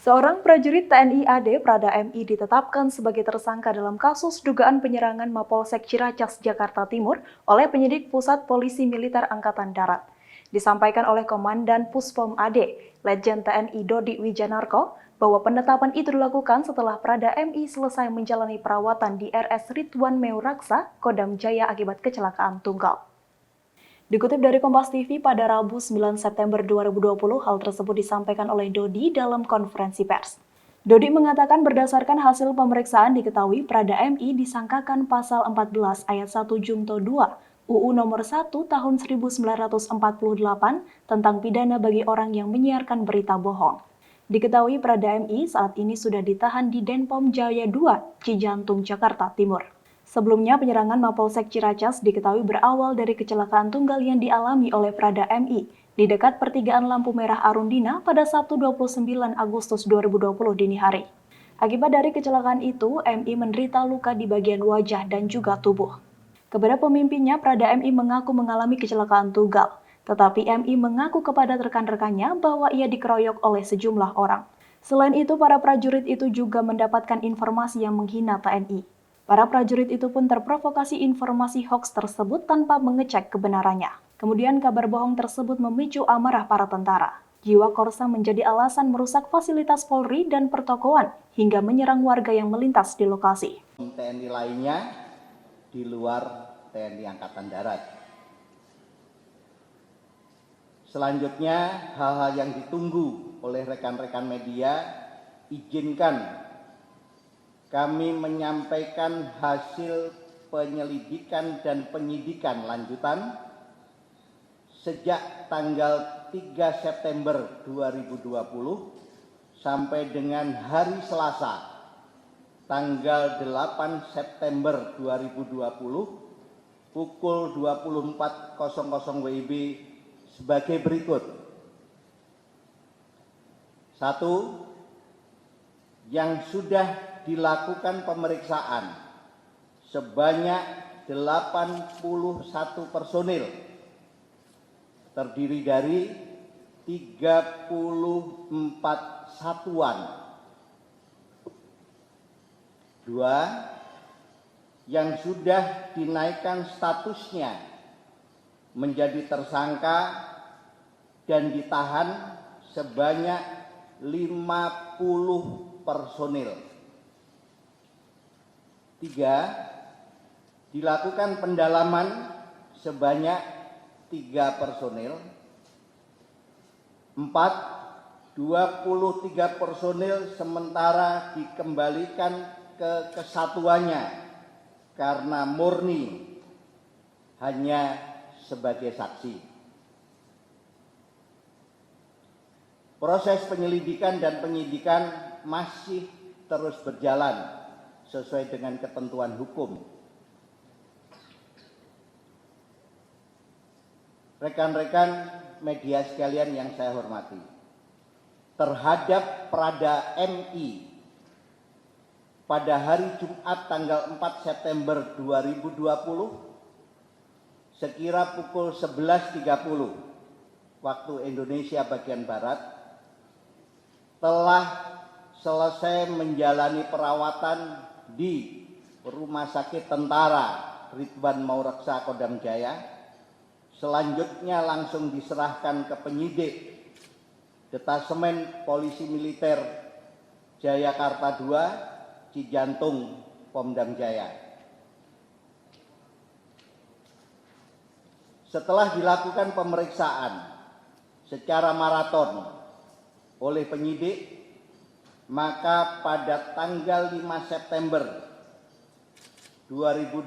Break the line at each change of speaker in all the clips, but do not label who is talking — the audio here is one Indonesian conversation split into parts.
Seorang prajurit TNI AD Prada MI ditetapkan sebagai tersangka dalam kasus dugaan penyerangan Mapolsek Ciracas, Jakarta Timur oleh penyidik Pusat Polisi Militer Angkatan Darat. Disampaikan oleh Komandan Puspom AD, Letjen TNI Dodi Wijanarko, bahwa penetapan itu dilakukan setelah Prada MI selesai menjalani perawatan di RS Ridwan Meuraksa, Kodam Jaya akibat kecelakaan tunggal. Dikutip dari Kompas TV pada Rabu 9 September 2020, hal tersebut disampaikan oleh Dodi dalam konferensi pers. Dodi mengatakan berdasarkan hasil pemeriksaan diketahui Prada MI disangkakan pasal 14 ayat 1 Junto 2 UU nomor 1 tahun 1948 tentang pidana bagi orang yang menyiarkan berita bohong. Diketahui Prada MI saat ini sudah ditahan di Denpom Jaya 2, Cijantung, Jakarta Timur. Sebelumnya, penyerangan Mapolsek Ciracas diketahui berawal dari kecelakaan tunggal yang dialami oleh Prada MI di dekat pertigaan lampu merah Arundina pada Sabtu 29 Agustus 2020 dini hari. Akibat dari kecelakaan itu, MI menderita luka di bagian wajah dan juga tubuh. Kepada pemimpinnya, Prada MI mengaku mengalami kecelakaan tunggal, tetapi MI mengaku kepada rekan-rekannya bahwa ia dikeroyok oleh sejumlah orang. Selain itu, para prajurit itu juga mendapatkan informasi yang menghina TNI. Para prajurit itu pun terprovokasi informasi hoaks tersebut tanpa mengecek kebenarannya. Kemudian kabar bohong tersebut memicu amarah para tentara. Jiwa korsa menjadi alasan merusak fasilitas Polri dan pertokoan hingga menyerang warga yang melintas di lokasi.
TNI lainnya di luar TNI Angkatan Darat. Selanjutnya, hal-hal yang ditunggu oleh rekan-rekan media, izinkan kami menyampaikan hasil penyelidikan dan penyidikan lanjutan sejak tanggal 3 September 2020 sampai dengan hari Selasa tanggal 8 September 2020 pukul 24.00 WIB sebagai berikut. 1. Yang sudah dilakukan pemeriksaan sebanyak 81 personil terdiri dari 34 satuan. 2. Yang sudah dinaikkan statusnya menjadi tersangka dan ditahan sebanyak 50 personil. 3. Dilakukan pendalaman sebanyak 3 personil. 4. 23 personil sementara dikembalikan ke kesatuannya karena murni hanya sebagai saksi. Proses penyelidikan dan penyidikan masih terus berjalan sesuai dengan ketentuan hukum. Rekan-rekan media sekalian yang saya hormati, terhadap Prada MI pada hari Jumat tanggal 4 September 2020 sekira pukul 11.30 waktu Indonesia bagian Barat telah selesai menjalani perawatan di Rumah Sakit Tentara Ridwan Meuraksa, Kodam Jaya. Selanjutnya langsung diserahkan ke penyidik Detasemen Polisi Militer Jayakarta 2, Cijantung, Pondam Jaya. Setelah dilakukan pemeriksaan secara maraton oleh penyidik, maka pada tanggal 5 September 2020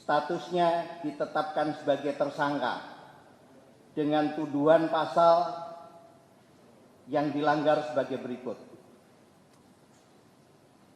statusnya ditetapkan sebagai tersangka dengan tuduhan pasal yang dilanggar sebagai berikut.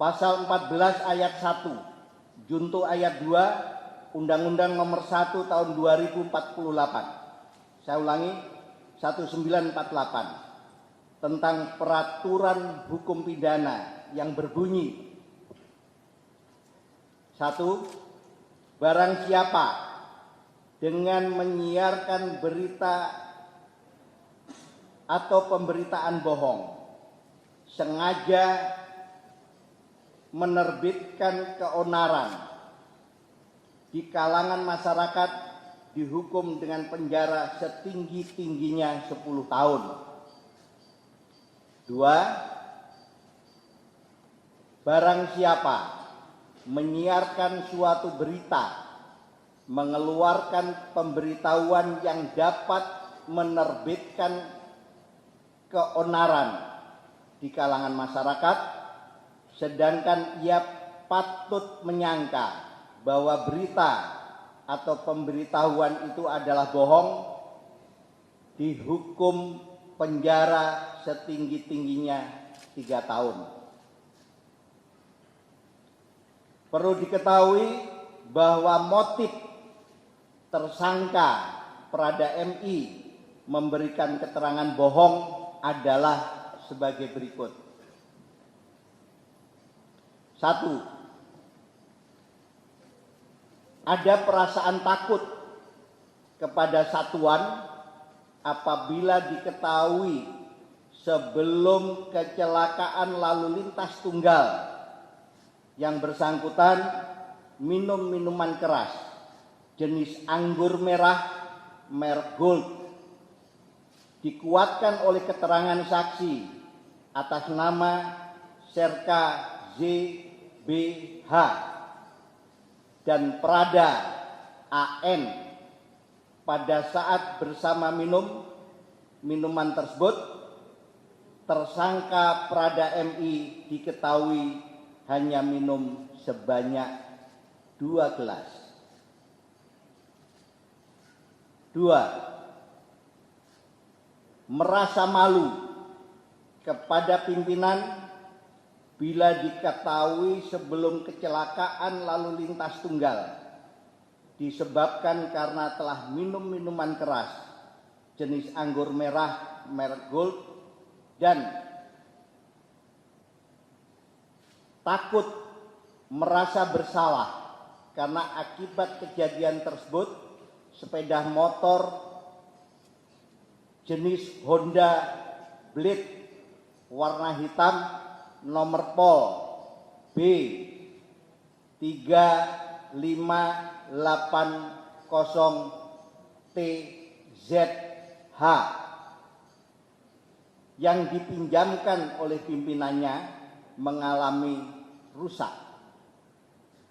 Pasal 14 ayat 1 Junto ayat 2 Undang-Undang nomor 1 tahun 2048. Saya ulangi, 1948. Tentang peraturan hukum pidana yang berbunyi 1. Barang siapa dengan menyiarkan berita atau pemberitaan bohong sengaja menerbitkan keonaran di kalangan masyarakat dihukum dengan penjara setinggi-tingginya 10 tahun. 2. Barang siapa menyiarkan suatu berita, mengeluarkan pemberitahuan yang dapat menerbitkan keonaran di kalangan masyarakat, sedangkan ia patut menyangka bahwa berita atau pemberitahuan itu adalah bohong, dihukum penjara setinggi-tingginya 3 tahun. Perlu diketahui bahwa motif tersangka Prada MI memberikan keterangan bohong adalah sebagai berikut. 1. Ada perasaan takut kepada satuan apabila diketahui sebelum kecelakaan lalu lintas tunggal yang bersangkutan minum minuman keras jenis anggur merah merek Gold, dikuatkan oleh keterangan saksi atas nama Serka ZBH dan Prada AN pada saat bersama minum minuman tersebut. Tersangka Prada MI diketahui hanya minum sebanyak 2 gelas. 2. Merasa malu kepada pimpinan bila diketahui sebelum kecelakaan lalu lintas tunggal disebabkan karena telah minum minuman keras jenis anggur merah merek Gold dan takut merasa bersalah karena akibat kejadian tersebut sepeda motor jenis Honda Blade warna hitam nomor pol B3580TZH yang dipinjamkan oleh pimpinannya mengalami rusak,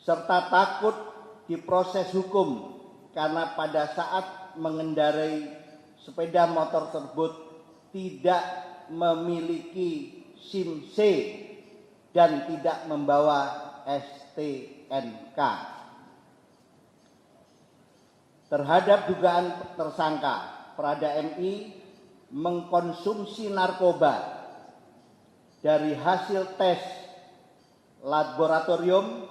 serta takut diproses hukum karena pada saat mengendarai sepeda motor tersebut tidak memiliki SIM C dan tidak membawa STNK. Terhadap dugaan tersangka Prada MI mengkonsumsi narkoba dari hasil tes laboratorium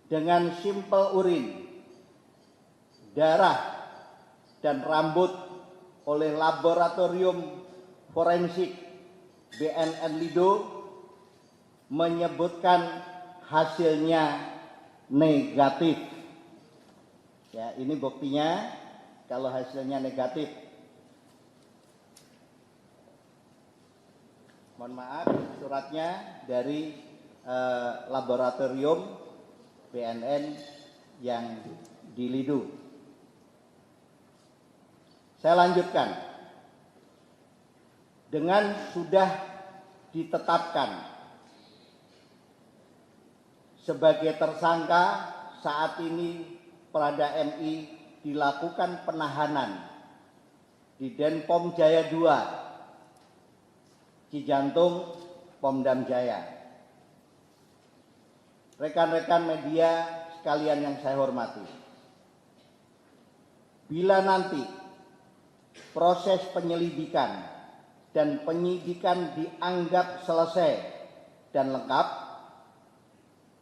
dengan sampel urin, darah, dan rambut oleh laboratorium forensik BNN Lido menyebutkan hasilnya negatif. Ya, ini buktinya kalau hasilnya negatif. Mohon maaf, suratnya dari laboratorium BNN yang di Lido. Saya lanjutkan. Dengan sudah ditetapkan sebagai tersangka, saat ini Prada MI dilakukan penahanan di Denpom Jaya 2, Cijantung, Pomdam Jaya. Rekan-rekan media sekalian yang saya hormati, bila nanti proses penyelidikan dan penyidikan dianggap selesai dan lengkap,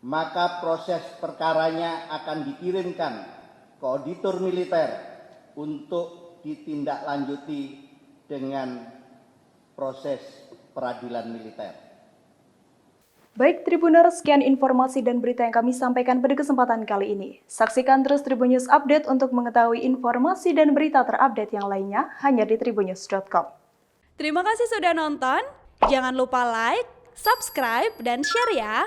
maka proses perkaranya akan dikirimkan ke auditor militer untuk ditindaklanjuti dengan proses peradilan militer.
Baik Tribuners, sekian informasi dan berita yang kami sampaikan pada kesempatan kali ini. Saksikan terus Tribun News Update untuk mengetahui informasi dan berita terupdate yang lainnya hanya di tribunnews.com.
Terima kasih sudah nonton. Jangan lupa like, subscribe, dan share ya.